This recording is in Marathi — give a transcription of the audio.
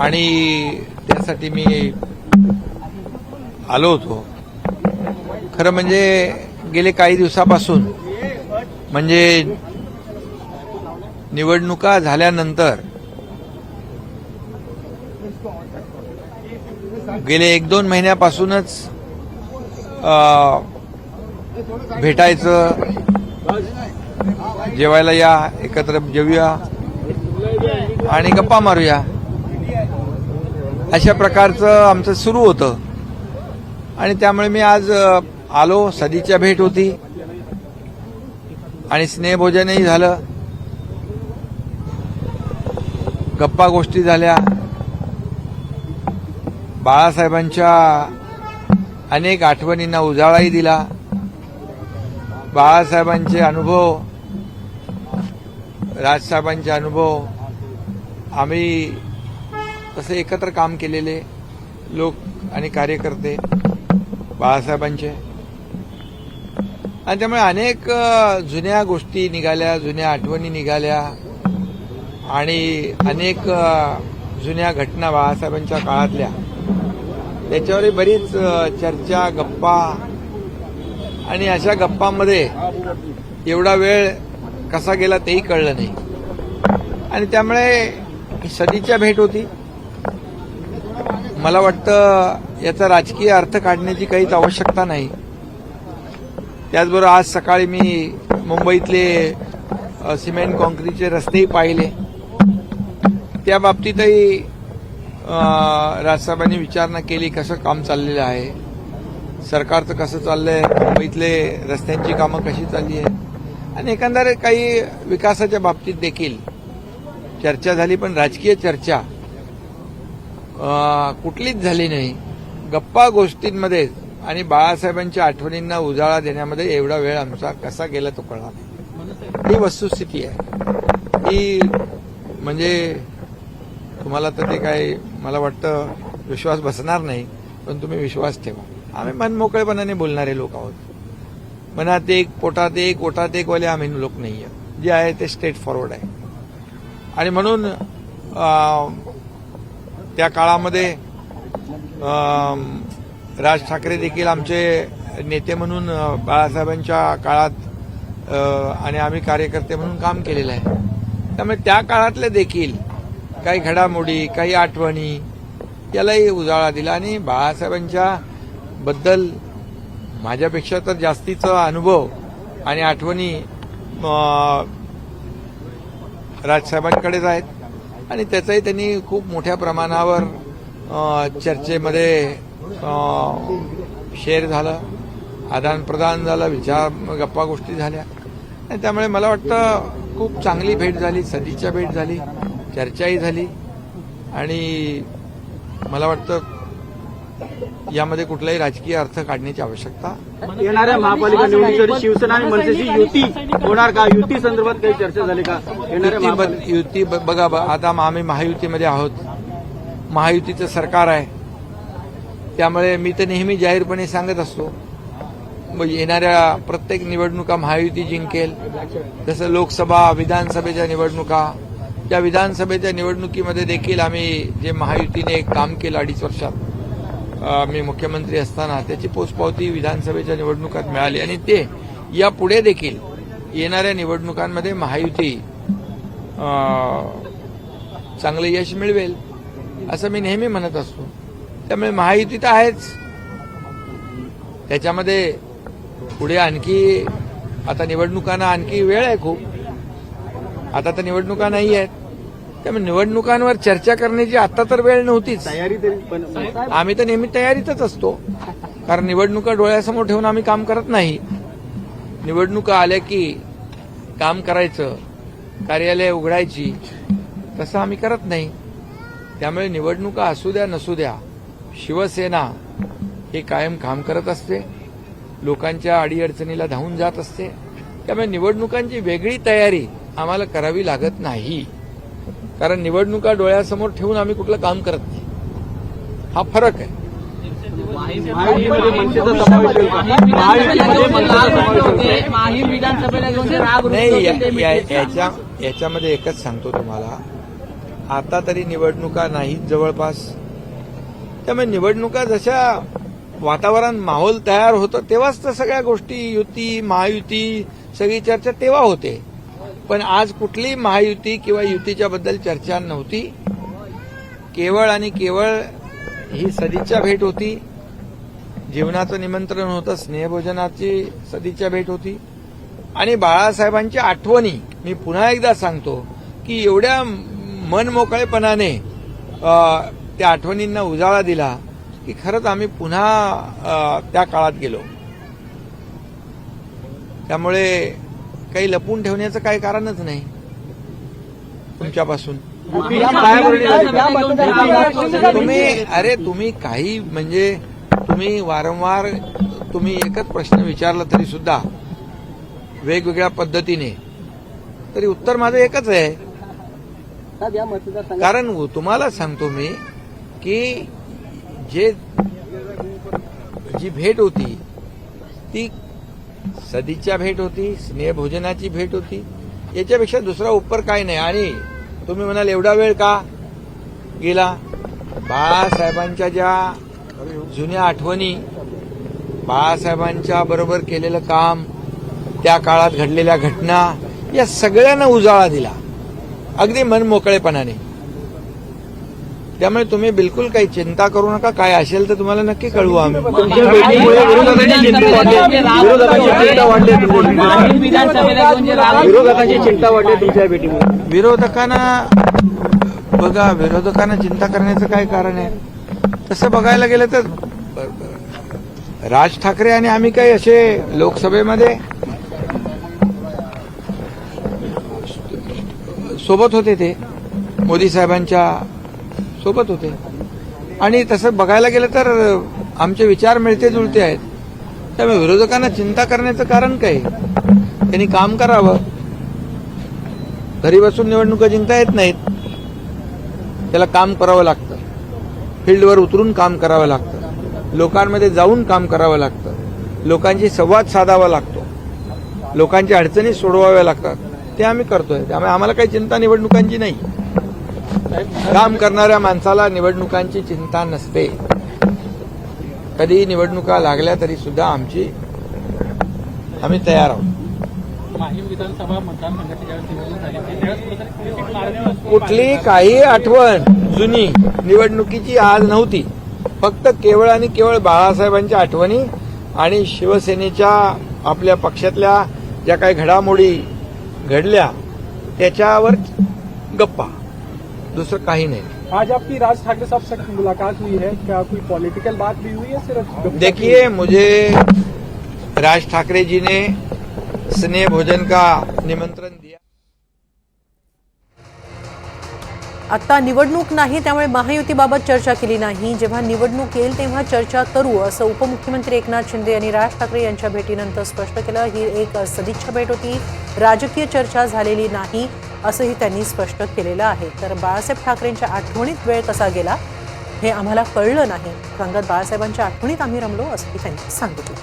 आणि त्यासाठी मी आलो होतो. खरं म्हणजे गेले काही दिवसापासून म्हणजे निवडणुका झाल्यानंतर गेले 1-2 महिन्यापासूनच भेटायचं, जेवायला या, एकत्र जेवूया आणि गप्पा मारूया अशा प्रकारचं आमचं सुरू होतं. आणि त्यामुळे मी आज आलो. सदिच्छा भेट होती आणि स्नेहभोजनही झालं, गप्पा गोष्टी झाल्या. बाळासाहेबांच्या अनेक आठवणींना उजाळाही दिला. बाळासाहेबांचे अनुभव, राजसाहेबांचे अनुभव, आम्ही तसे एकत्र काम केलेले लोक आणि कार्यकर्ते बाळासाहेबांचे, आणि त्यामुळे अनेक जुन्या गोष्टी निघाल्या, जुन्या आठवणी निघाल्या आणि अनेक जुन्या घटना बाळासाहेबांच्या काळातल्या त्याच्यावरही बरीच चर्चा, गप्पा. आणि अशा गप्पांमध्ये एवढा वेळ कसा गेला तेही कळलं नाही. आणि त्यामुळे सदिच्छा भेट होती. मला वाटतं याचा राजकीय अर्थ काढण्याची काहीच आवश्यकता नाही. त्याचबरोबर आज सकाळी मी मुंबईतले सिमेंट कॉन्क्रीटचे रस्तेही पाहिले. त्या बाबतीतही राजसाहेबांनी विचारणा केली, कसं काम चाललेलं आहे, सरकारचं कसं चाललंय, मुंबईतले रस्त्यांची कामं कशी चालली आहेत, आणि एकंदर काही विकासाच्या बाबतीत देखील चर्चा झाली. पण राजकीय चर्चा कुठलीच झाली नाही. गप्पा गोष्टींमध्ये आणि बाळासाहेबांच्या आठवणींना उजाळा देण्यामध्ये एवढा वेळ आमचा कसा गेला तो कळला नाही. ही वस्तुस्थिती आहे. ही म्हणजे तुम्हाला तर ते काय मला वाटतं विश्वास बसणार नाही, पण तुम्ही विश्वास ठेवा. आम्ही मनमोकळेपणाने बोलणारे लोक आहोत. मनात एक, पोटात एक, ओठात एक वाले आम्ही लोक नाही आहे. जे आहे ते स्ट्रेट फॉरवर्ड आहे. आणि म्हणून त्या काळामध्ये राज ठाकरे देखील आमचे नेते म्हणून बाळासाहेबांच्या काळात आणि आम्ही कार्यकर्ते म्हणून काम केलेलं आहे. त्यामुळे त्या काळातले देखील काही घडामोडी, काही आठवणी यालाही उजाळा दिला. आणि बाळासाहेबांच्या बद्दल माझ्यापेक्षा तर जास्तीचा अनुभव आणि आठवणी राजसाहेबांकडेच आहेत. आणि त्याचाही त्यांनी खूप मोठ्या प्रमाणावर चर्चेमध्ये शेअर झालं, आदानप्रदान झालं, विचार, गप्पा गोष्टी झाल्या. आणि त्यामुळे मला वाटतं खूप चांगली भेट झाली, सदिच्छा भेट झाली, चर्चाही झाली. आणि मला वाटतं यामध्ये कुठलाही राजकीय अर्थ काढण्याची आवश्यकता. येणाऱ्या महापालिका निवडणुकीसाठी शिवसेना आणि मनसेची युती होणार का? युती संदर्भात काही चर्चा झाली का? युती बघा, आता आम्ही महायुतीमध्ये आहोत. महायुतीचं सरकार आहे. त्यामुळे मी तर नेहमी जाहीरपणे सांगत असतो, येणाऱ्या प्रत्येक निवडणुका महायुती जिंकेल. जसं लोकसभा, विधानसभेच्या निवडणुका, त्या विधानसभेच्या निवडणुकीमध्ये देखील आम्ही जे महायुतीने काम केलं 2.5 वर्षात मी मुख्यमंत्री असताना, त्याची पोचपावती विधानसभेच्या निवडणुकात मिळाली. आणि ते यापुढे देखील येणाऱ्या निवडणुकांमध्ये महायुती चांगलं यश मिळवेल असं मी नेहमी म्हणत असतो. त्यामुळे महायुती तर आहेच. त्याच्यामध्ये पुढे आणखी आता निवडणुकांना आणखी वेळ आहे खूप. आता तर निवडणुका नाही आहेत. त्यामुळे निवडणुकांवर चर्चा करण्याची आता तर वेळ नव्हतीच. आम्ही तर नेहमी तयारीतच असतो, कारण निवडणुका डोळ्यासमोर ठेवून आम्ही काम करत नाही. निवडणुका आल्या की काम करायचं, कार्यालय उघडायची, तसं आम्ही करत नाही. त्यामुळे निवडणुका असू द्या नसू द्या, शिवसेना हे कायम काम करत असते, लोकांच्या अडीअडचणीला धावून जात असते. त्यामुळे निवडणुकांची वेगळी तयारी आम्हाला करावी लागत नाही, कारण निवडणुका डोळ्यासमोर ठेवून आम्ही कुठलं काम करत नाही. हा फरक आहे. नाही, याच्यामध्ये एकच सांगतो तुम्हाला, आता तरी निवडणुका नाहीत जवळपास. त्यामुळे निवडणुका जशा वातावरण माहोल तयार होतं तेव्हाच तर सगळ्या गोष्टी युती महायुती सगळी चर्चा तेव्हा होते. पण आज कुठली महायुती किंवा युतीच्या बद्दल चर्चा नव्हती. केवळ आणि केवळ ही सदिच्छा भेट होती, जीवनाचं निमंत्रण होतं, स्नेहभोजनाची सदिच्छा भेट होती आणि बाळासाहेबांच्या आठवणी. मी पुन्हा एकदा सांगतो की एवढ्या मनमोकळेपणाने त्या आठवणींना उजाळा दिला की खरंच आम्ही पुन्हा त्या काळात गेलो. त्यामुळे काही लपून ठेवण्याचं काही कारणच नाही तुमच्यापासून. तुम्ही काही म्हणजे तुम्ही वारंवार तुम्ही एकच प्रश्न विचारला तरी सुद्धा वेगवेगळ्या पद्धतीने, तरी उत्तर माझं एकच आहे. कारण तुम्हाला सांगतो मी की जी भेट होती ती सदिच्छा भेट होती, स्नेहभोजनाची भेट होती. याच्यापेक्षा दुसरा उपर काय नाही. आणि तुम्ही म्हणाल एवढा वेळ का गेला. बाळासाहेबांच्या ज्या जुन्या आठवणी, बाळासाहेबांच्या बरोबर केलेलं काम, त्या काळात घडलेल्या घटना, या सगळ्यांना उजाळा दिला अगदी मनमोकळेपणाने. त्यामुळे तुम्ही बिलकुल काही चिंता करू नका. काय असेल तर तुम्हाला नक्की कळवू आम्ही. विरोधकांची चिंता वाढली तुमच्या भेटीमुळे. विरोधकांना चिंता करण्याचं काय कारण आहे. तसं बघायला गेलं तर राज ठाकरे आणि आम्ही काही असे लोकसभेमध्ये सोबत होते, ते मोदी साहेबांच्या सोबत होते. आणि तसं बघायला गेलं तर आमचे विचार मिळते जुळते आहेत. त्यामुळे विरोधकांना चिंता करण्याचं कारण काय. त्यांनी काम करावं. घरी बसून निवडणुका जिंकता येत नाहीत. त्याला काम करावं लागतं, फील्डवर उतरून काम करावं लागतं, लोकांमध्ये जाऊन काम करावं लागतं, लोकांशी संवाद साधावा लागतो, लोकांच्या अडचणी सोडवाव्या लागतात. ते आम्ही करतोय. त्यामुळे आम्हाला काही चिंता निवडणुकांची नाही. काम करणाऱ्या माणसाला निवडणुकांची चिंता नसते. कधी निवडणुका लागल्या तरी सुद्धा आम्ही तयार आहोत. कुठली काही आठवण जुनी निवडणुकीची आज नव्हती. फक्त केवळ आणि केवळ बाळासाहेबांच्या आठवणी आणि शिवसेनेच्या आपल्या पक्षातल्या ज्या काही घडामोडी घडल्या त्याच्यावर गप्पा, दुसरं काही नाही. आज आपकी राज ठाकरे साहब से मुलाकात हुई है, क्या कोई पॉलिटिकल बात भी हुई है सिर्फ? देखिए, मुझे राज ठाकरे जी ने स्नेह भोजन का निमंत्रण दिया. आता निवडणूक नाही त्यामुळे महायुतीबाबत चर्चा केली नाही. जेव्हा निवडणूक येईल तेव्हा चर्चा करू असं उपमुख्यमंत्री एकनाथ शिंदे यांनी राज ठाकरे यांच्या भेटीनंतर स्पष्ट केलं. ही एक सदिच्छा भेट होती, राजकीय चर्चा झालेली नाही असंही त्यांनी स्पष्ट केलेलं आहे. तर बाळासाहेब ठाकरेंच्या आठवणीत वेळ कसा गेला हे आम्हाला कळलं नाही. रंगात बाळासाहेबांच्या आठवणीत आम्ही रमलो असंही त्यांनी सांगितलं.